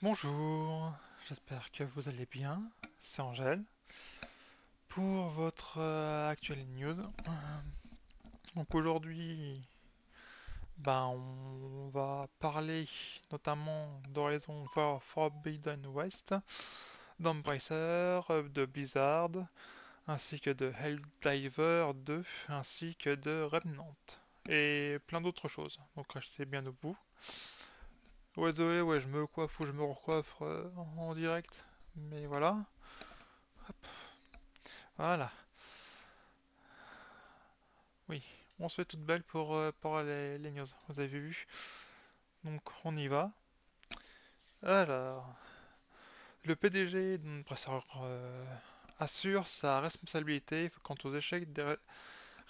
Bonjour, j'espère que vous allez bien. C'est Angèle pour votre actuelle news. Donc aujourd'hui, on va parler notamment d'Horizon Forbidden West, d'Embracer, de Blizzard, ainsi que de Helldiver 2, ainsi que de Remnant, et plein d'autres choses. Donc restez bien debout. Ouais, désolé, ouais, je me coiffe ou je me recoiffe en direct, mais voilà. Voilà. Oui, on se fait toute belle pour les news, vous avez vu. Donc on y va. Alors, le PDG d'une Brasseur assure sa responsabilité quant aux échecs des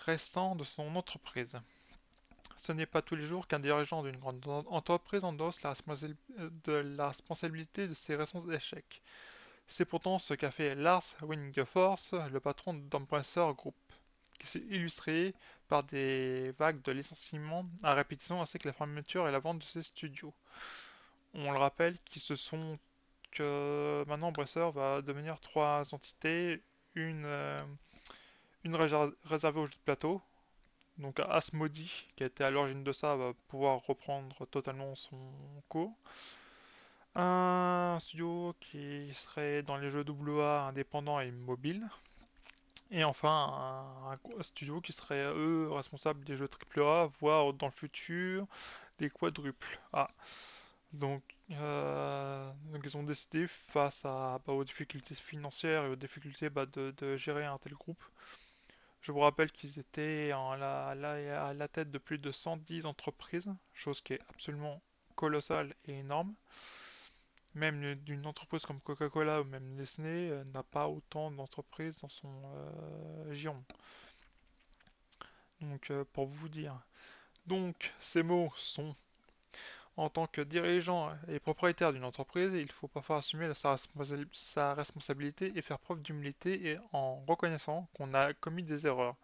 restants de son entreprise. Ce n'est pas tous les jours qu'un dirigeant d'une grande entreprise endosse la responsabilité de ses récents échecs. C'est pourtant ce qu'a fait Lars Wingefors, le patron d'Embracer Group, qui s'est illustré par des vagues de licenciements à répétition ainsi que la fermeture et la vente de ses studios. On le rappelle que maintenant Embracer va devenir trois entités, une, euh, une réservée aux jeux de plateau, donc Asmodee, qui était à l'origine de ça, va pouvoir reprendre totalement son cours. Un studio qui serait dans les jeux AA indépendants et mobiles. Et enfin, un studio qui serait, eux, responsable des jeux AAA, voire dans le futur, des quadruples. Ah, donc ils ont décidé, face aux difficultés financières et aux difficultés de gérer un tel groupe. Je vous rappelle qu'ils étaient à la tête de plus de 110 entreprises, chose qui est absolument colossale et énorme. Même d'une entreprise comme Coca-Cola ou même Disney n'a pas autant d'entreprises dans son giron. Donc pour vous dire. Donc ces mots sont en tant que dirigeant et propriétaire d'une entreprise, il faut parfois assumer sa responsabilité et faire preuve d'humilité et en reconnaissant qu'on a commis des erreurs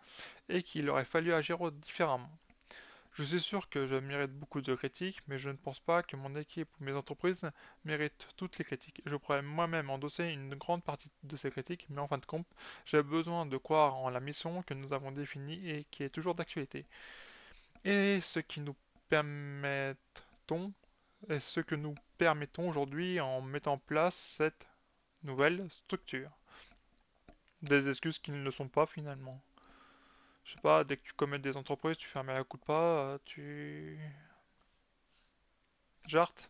et qu'il aurait fallu agir différemment. Je suis sûr que je mérite beaucoup de critiques, mais je ne pense pas que mon équipe ou mes entreprises méritent toutes les critiques. Je pourrais moi-même endosser une grande partie de ces critiques, mais en fin de compte, j'ai besoin de croire en la mission que nous avons définie et qui est toujours d'actualité. Et ce que nous permettons aujourd'hui en mettant en place cette nouvelle structure. Des excuses qui ne le sont pas finalement. Je sais pas, dès que tu commets des entreprises, tu fais un mea culpa, tu jartes,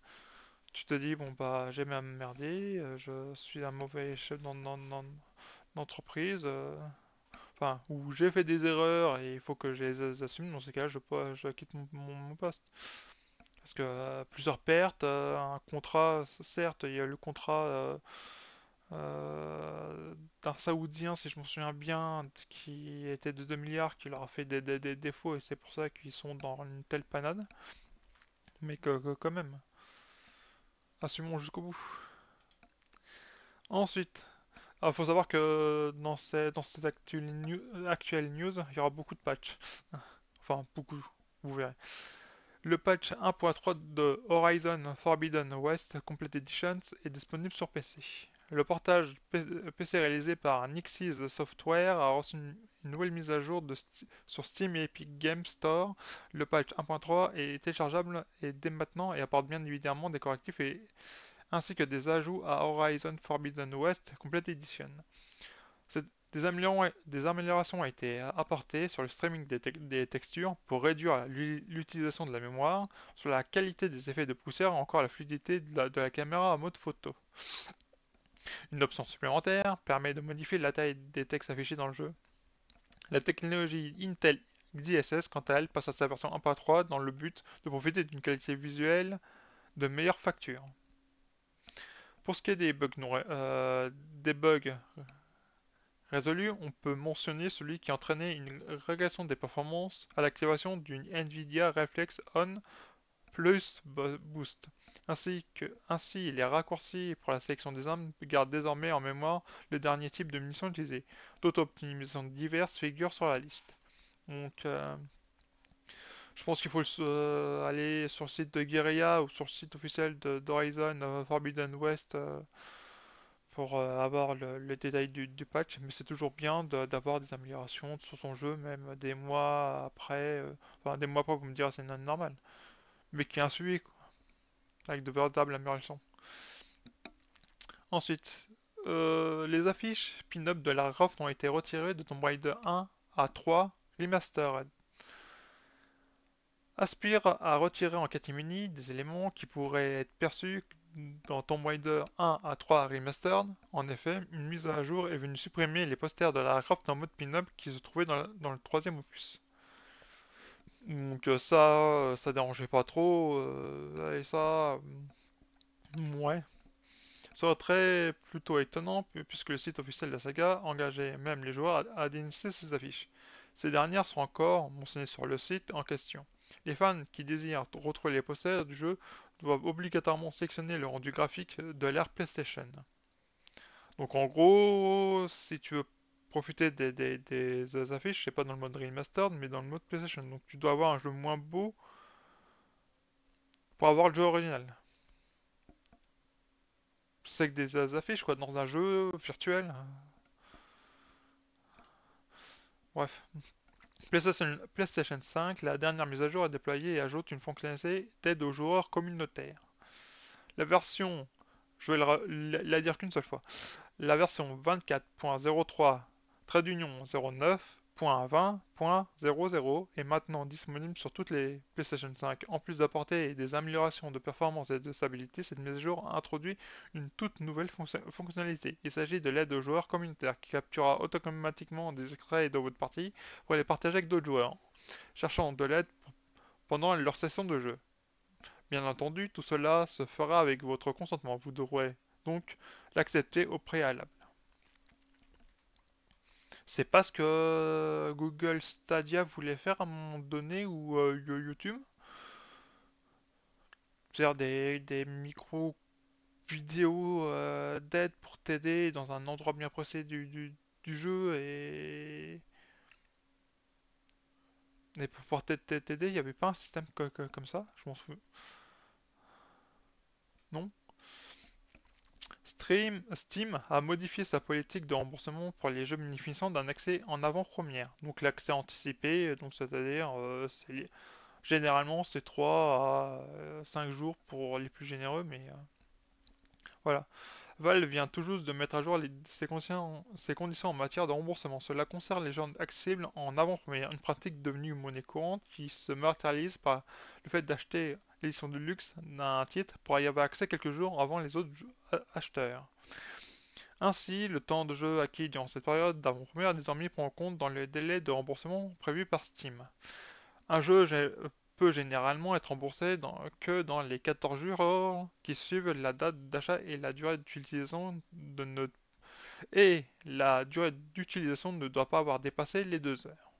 tu te dis, bon bah j'ai merdé, je suis un mauvais chef d'entreprise, ou j'ai fait des erreurs et il faut que je les assume, dans ces cas je quitte mon poste. Parce que plusieurs pertes, un contrat, certes, il y a le contrat d'un Saoudien, si je m'en souviens bien, qui était de 2 milliards, qui leur a fait des défauts et c'est pour ça qu'ils sont dans une telle panade. Mais que quand même, assumons jusqu'au bout. Ensuite, il faut savoir que dans cette actuelle news, il y aura beaucoup de patchs. Enfin, beaucoup, vous verrez. Le patch 1.3 de Horizon Forbidden West Complete Edition est disponible sur PC. Le portage PC réalisé par Nixxes Software a reçu une nouvelle mise à jour sur Steam et Epic Games Store. Le patch 1.3 est téléchargeable et dès maintenant et apporte bien évidemment des correctifs ainsi que des ajouts à Horizon Forbidden West Complete Edition. Des améliorations ont été apportées sur le streaming des textures pour réduire l'utilisation de la mémoire, sur la qualité des effets de poussière ou encore la fluidité de la caméra en mode photo. Une option supplémentaire permet de modifier la taille des textes affichés dans le jeu. La technologie Intel XeSS, quant à elle, passe à sa version 1.3 dans le but de profiter d'une qualité visuelle de meilleure facture. Pour ce qui est des bugs résolu, on peut mentionner celui qui entraînait une régression des performances à l'activation d'une Nvidia Reflex On Plus Boost. Ainsi, les raccourcis pour la sélection des armes gardent désormais en mémoire le dernier type de munitions utilisées. D'autres optimisations diverses figurent sur la liste. Donc, Je pense qu'il faut aller sur le site de Guerrilla ou sur le site officiel d'Horizon Forbidden West pour avoir le détail du patch, mais c'est toujours bien d'avoir des améliorations sur son jeu, même des mois après, enfin des mois après, vous me direz c'est normal, mais qui est un suivi, quoi, avec de véritables améliorations. Ensuite, les affiches pin-up de Lara Croft ont été retirées de Tomb Raider 1 à 3 Remastered. Aspire à retirer en catimini des éléments qui pourraient être perçus dans Tomb Raider 1 à 3 Remastered. En effet, une mise à jour est venue supprimer les posters de Lara Croft en mode pin-up qui se trouvaient dans le troisième opus. Donc ça dérangeait pas trop, et ça, ouais. Ce retrait plutôt étonnant puisque le site officiel de la saga engageait même les joueurs à dénoncer ces affiches. Ces dernières sont encore mentionnées sur le site en question. Les fans qui désirent retrouver les posters du jeu doivent obligatoirement sélectionner le rendu graphique de l'ère PlayStation. Donc en gros, si tu veux profiter des affiches, c'est pas dans le mode remastered, mais dans le mode PlayStation. Donc tu dois avoir un jeu moins beau pour avoir le jeu original. C'est que des affiches quoi, dans un jeu virtuel. Bref. PlayStation 5, la dernière mise à jour est déployée et ajoute une fonctionnalité d'aide aux joueurs communautaires. La version, je vais la dire qu'une seule fois, la version 24.03 trait d'union 09.20.00 est maintenant disponible sur toutes les PlayStation 5. En plus d'apporter des améliorations de performance et de stabilité, cette mise à jour a introduit une toute nouvelle fonctionnalité. Il s'agit de l'aide aux joueurs communautaires qui capturera automatiquement des extraits de votre partie pour les partager avec d'autres joueurs, cherchant de l'aide pendant leur session de jeu. Bien entendu, tout cela se fera avec votre consentement. Vous devrez donc l'accepter au préalable. C'est pas ce que Google Stadia voulait faire à un moment donné ou YouTube. C'est-à-dire des micro-vidéos d'aide pour t'aider dans un endroit bien précis du jeu et pour pouvoir t'aider, il n'y avait pas un système comme ça, je m'en souviens. Non? Steam a modifié sa politique de remboursement pour les jeux bénéficiant d'un accès en avant-première. Donc l'accès anticipé, donc c'est-à-dire généralement c'est 3 à 5 jours pour les plus généreux, mais voilà. Valve vient tout juste de mettre à jour ses conditions en matière de remboursement. Cela concerne les gens accessibles en avant-première, une pratique devenue monnaie courante qui se matérialise par le fait d'acheter l'édition de luxe d'un titre pour y avoir accès quelques jours avant les autres acheteurs. Ainsi, le temps de jeu acquis durant cette période d'avant-première est désormais pris en compte dans le délai de remboursement prévu par Steam. Un jeu peut généralement être remboursé que dans les 14 jours qui suivent la date d'achat et la durée d'utilisation ne doit pas avoir dépassé les 2 heures.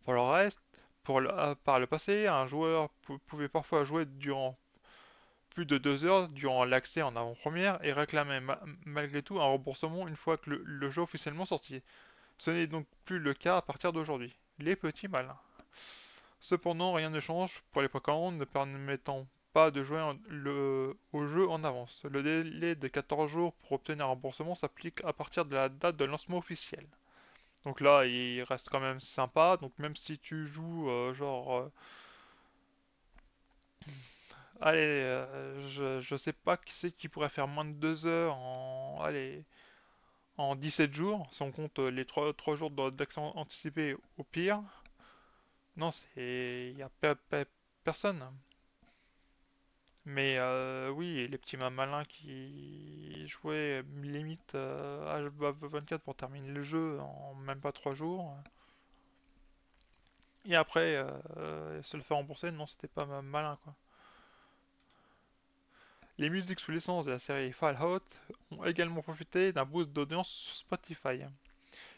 Pour le reste, par le passé, un joueur pouvait parfois jouer durant plus de 2 heures durant l'accès en avant-première et réclamer malgré tout un remboursement une fois que le jeu officiellement sorti. Ce n'est donc plus le cas à partir d'aujourd'hui. Les petits malins. Cependant, rien ne change pour les précommandes ne permettant pas de jouer au jeu en avance. Le délai de 14 jours pour obtenir un remboursement s'applique à partir de la date de lancement officiel. Donc là, il reste quand même sympa. Donc même si tu joues allez, je sais pas qui c'est qui pourrait faire moins de 2 heures en 17 jours, si on compte les 3 jours d'accès anticipé au pire. Non, il y a personne. Mais oui, les petits malins qui jouaient limite H24 pour terminer le jeu en même pas 3 jours. Et après, se le faire rembourser, non, c'était pas malin quoi. Les musiques sous licence de la série Fallout ont également profité d'un boost d'audience sur Spotify.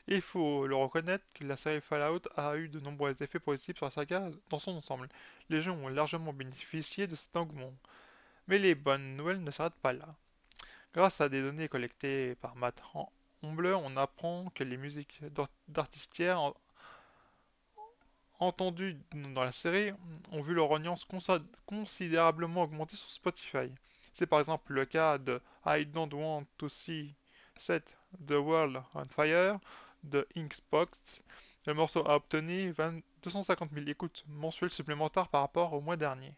Et il faut le reconnaître que la série Fallout a eu de nombreux effets positifs sur la saga dans son ensemble. Les gens ont largement bénéficié de cet engouement. Mais les bonnes nouvelles ne s'arrêtent pas là. Grâce à des données collectées par Matt Humbler, on apprend que les musiques d'artistières entendus dans la série ont vu leur audience considérablement augmenter sur Spotify. C'est par exemple le cas de I Don't Want to See Set the World on Fire de Inksbox. Le morceau a obtenu 250 000 écoutes mensuelles supplémentaires par rapport au mois dernier.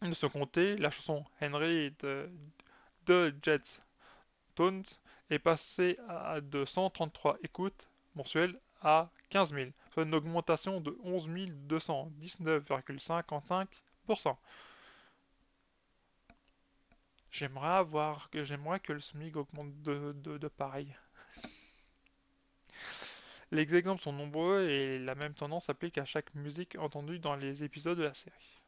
De son côté, la chanson Henry de Jets Tones est passée de 133 écoutes mensuelles à 15 000, soit une augmentation de 11 219,55%. J'aimerais que le SMIC augmente de pareil. Les exemples sont nombreux et la même tendance s'applique à chaque musique entendue dans les épisodes de la série.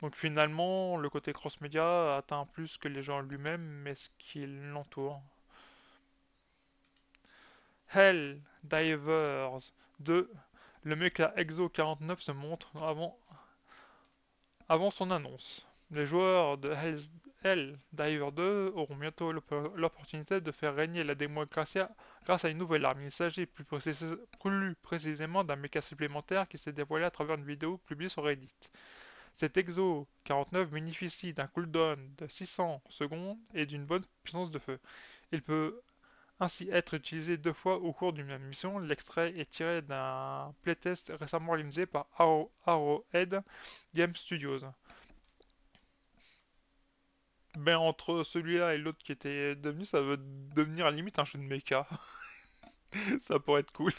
Donc finalement, le côté cross-média atteint plus que les gens lui-même, mais ce qui l'entoure. Helldivers 2, le mecha Exo 49 se montre avant son annonce. Les joueurs de Helldiver 2 auront bientôt l'opportunité de faire régner la démocratie grâce à une nouvelle arme. Il s'agit plus précisément d'un mecha supplémentaire qui s'est dévoilé à travers une vidéo publiée sur Reddit. Cet Exo 49 bénéficie d'un cooldown de 600 secondes et d'une bonne puissance de feu. Il peut ainsi être utilisé deux fois au cours d'une même mission. L'extrait est tiré d'un playtest récemment réalisé par Arrowhead Game Studios. Ben entre celui-là et l'autre qui était devenu, ça veut devenir à la limite un jeu de mecha. Ça pourrait être cool.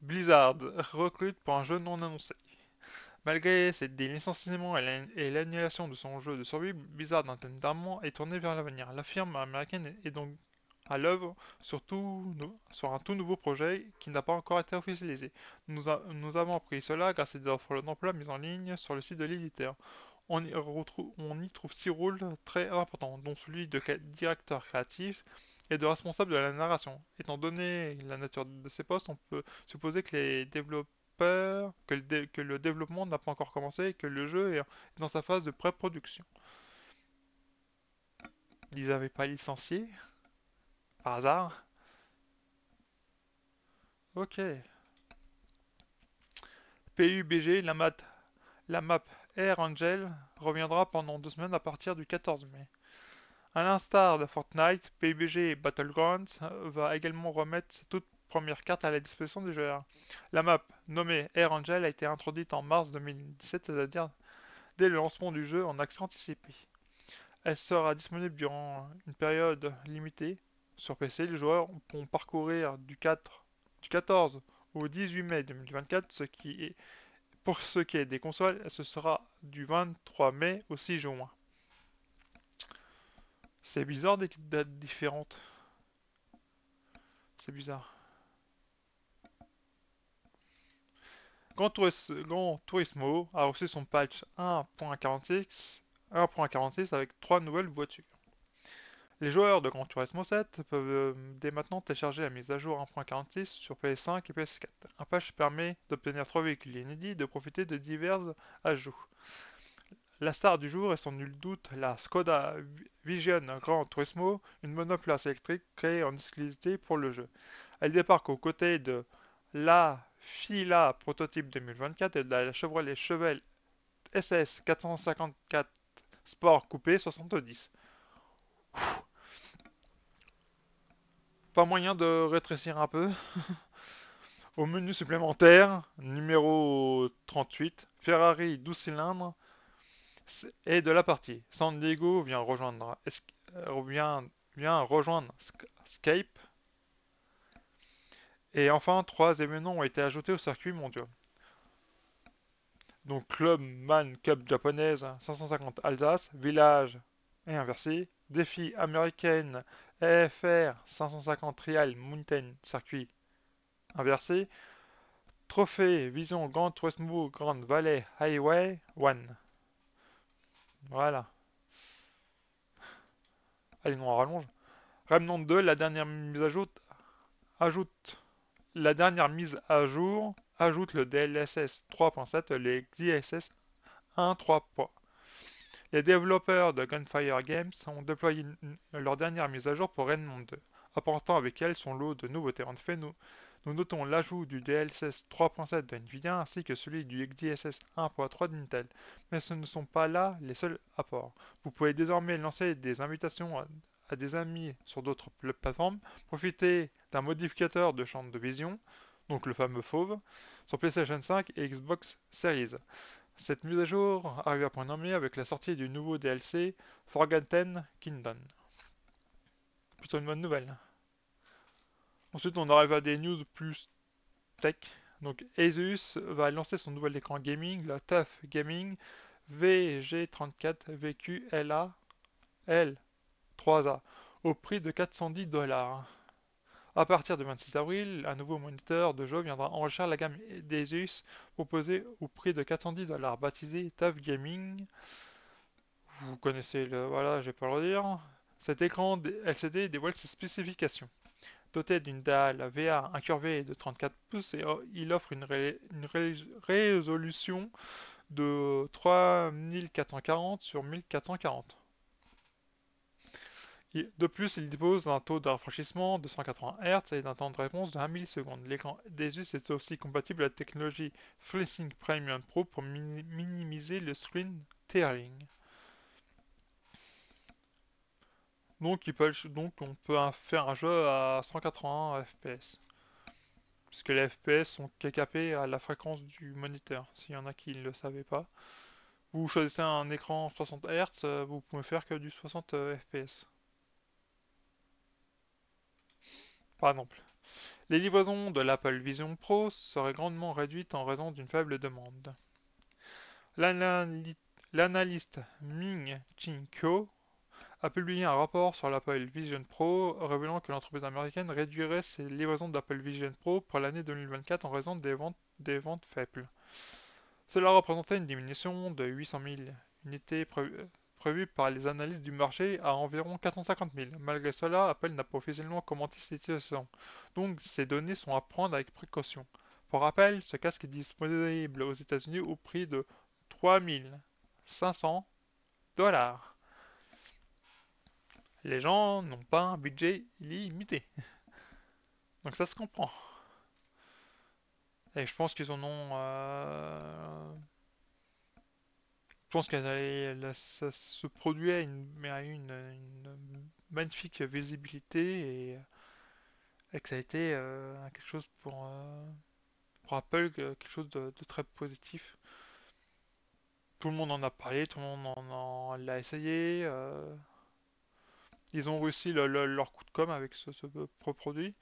Blizzard recrute pour un jeu non annoncé. Malgré des licenciements et l'annulation de son jeu de survie, Blizzard intentionnellement est tourné vers l'avenir. La firme américaine est donc à l'œuvre sur un tout nouveau projet qui n'a pas encore été officialisé. Nous avons appris cela grâce à des offres d'emploi mises en ligne sur le site de l'éditeur. On y trouve 6 rôles très importants, dont celui de directeur créatif et de responsable de la narration. Étant donné la nature de ces postes, on peut supposer que les développeurs, que le développement n'a pas encore commencé et que le jeu est dans sa phase de pré-production. Ils n'avaient pas licencié par hasard? Ok. PUBG, la map Air Angel reviendra pendant 2 semaines à partir du 14 mai. À l'instar de Fortnite, PUBG Battlegrounds va également remettre sa toute première carte à la disposition des joueurs. La map, nommée Air Angel, a été introduite en mars 2017, c'est-à-dire dès le lancement du jeu en accès anticipé. Elle sera disponible durant une période limitée sur PC. Les joueurs pourront parcourir du 14 au 18 mai 2024, pour ce qui est des consoles, ce sera du 23 mai au 6 juin. C'est bizarre des dates différentes. C'est bizarre. Gran Turismo a reçu son patch 1.46 avec 3 nouvelles voitures. Les joueurs de Gran Turismo 7 peuvent dès maintenant télécharger la mise à jour 1.46 sur PS5 et PS4. Un patch permet d'obtenir 3 véhicules inédits et de profiter de divers ajouts. La star du jour est sans nul doute la Skoda Vision Gran Turismo, une monoplace électrique créée en exclusivité pour le jeu. Elle débarque aux côtés de la Fila prototype 2024 et de la Chevrolet SS 454 Sport Coupé 70. Pas moyen de rétrécir un peu? Au menu supplémentaire, numéro 38, Ferrari 12 cylindres est de la partie. San Diego vient rejoindre Scape. Et enfin, 3 événements ont été ajoutés au circuit mondial. Donc Club Man Cup japonaise 550 Alsace, Village et inversé, Défi américaine EFR 550 Trial Mountain Circuit inversé, Trophée Vision Grand Turismo Grand Valley Highway 1. Voilà. Allez, non, on rallonge. Remnant 2, la dernière mise à jour ajoute la dernière mise à jour ajoute le DLSS 3.7 et le XISS 1.3. Les développeurs de Gunfire Games ont déployé leur dernière mise à jour pour Remnant 2, apportant avec elle son lot de nouveautés. En effet, nous Nous notons l'ajout du DLSS 3.7 de Nvidia ainsi que celui du XeSS 1.3 d'Intel, mais ce ne sont pas là les seuls apports. Vous pouvez désormais lancer des invitations à des amis sur d'autres plateformes, profiter d'un modificateur de champ de vision, donc le fameux fauve, sur PlayStation 5 et Xbox Series. Cette mise à jour arrive à point nommé avec la sortie du nouveau DLC Forgotten Kingdom. Plutôt une bonne nouvelle. Ensuite, on arrive à des news plus tech. Donc, Asus va lancer son nouvel écran gaming, la TUF Gaming VG34 VQLA L3A, au prix de 410 $. À partir du 26 avril, un nouveau moniteur de jeu viendra enrichir la gamme d'Asus proposée au prix de 410 $, baptisé TUF Gaming. Vous connaissez le. Voilà, je vais pas le redire. Cet écran LCD dévoile ses spécifications. Doté d'une dalle VA incurvée de 34 pouces, il offre une résolution de 3440 sur 1440. De plus, il dispose d'un taux de rafraîchissement de 180 Hz et d'un temps de réponse de 1 milliseconde. L'écran d'Asus est aussi compatible avec la technologie FreeSync Premium Pro pour minimiser le screen tearing. Donc on peut faire un jeu à 180 FPS. Puisque les FPS sont capés à la fréquence du moniteur, s'il y en a qui ne le savaient pas. Vous choisissez un écran 60 Hz, vous pouvez faire que du 60 FPS. Par exemple. Les livraisons de l'Apple Vision Pro seraient grandement réduites en raison d'une faible demande. L'analyste Ming-Chi Kuo a publié un rapport sur l'Apple Vision Pro révélant que l'entreprise américaine réduirait ses livraisons d'Apple Vision Pro pour l'année 2024 en raison des ventes faibles. Cela représentait une diminution de 800 000 unités prévues par les analystes du marché à environ 450 000. Malgré cela, Apple n'a pas officiellement commenté cette situation, donc ces données sont à prendre avec précaution. Pour rappel, ce casque est disponible aux États-Unis au prix de 3 500 $. Les gens n'ont pas un budget illimité, donc ça se comprend. Et je pense qu'ils en ont. Je pense ce produit a eu une magnifique visibilité et que ça a été quelque chose pour Apple, quelque chose de très positif. Tout le monde en a parlé, tout le monde l'a essayé. Ils ont réussi leur coup de com avec ce produit.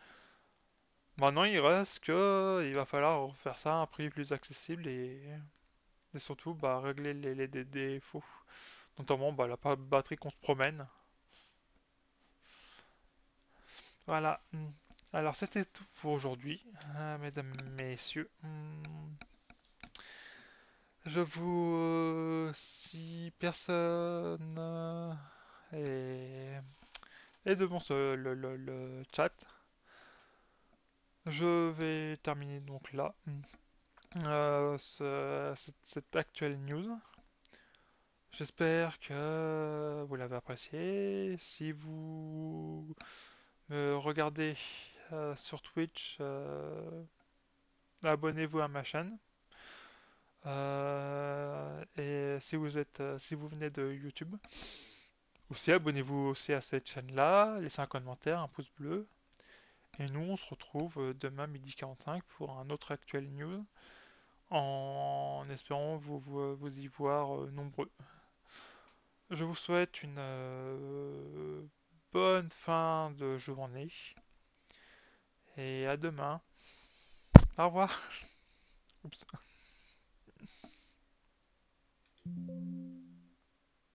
Maintenant, il reste que il va falloir faire ça à un prix plus accessible et surtout régler les défauts. Notamment la batterie qu'on se promène. Voilà. Alors c'était tout pour aujourd'hui, mesdames, messieurs. Je vous... si personne est, est devant le chat, je vais terminer donc là cette actuelle news. J'espère que vous l'avez apprécié. Si vous me regardez sur Twitch, abonnez-vous à ma chaîne. Et si vous venez de YouTube, aussi abonnez-vous aussi à cette chaîne-là, laissez un commentaire, un pouce bleu. Et nous, on se retrouve demain midi 45 pour un autre actuel news, en espérant vous y voir nombreux. Je vous souhaite une bonne fin de journée et à demain. Au revoir. Oups.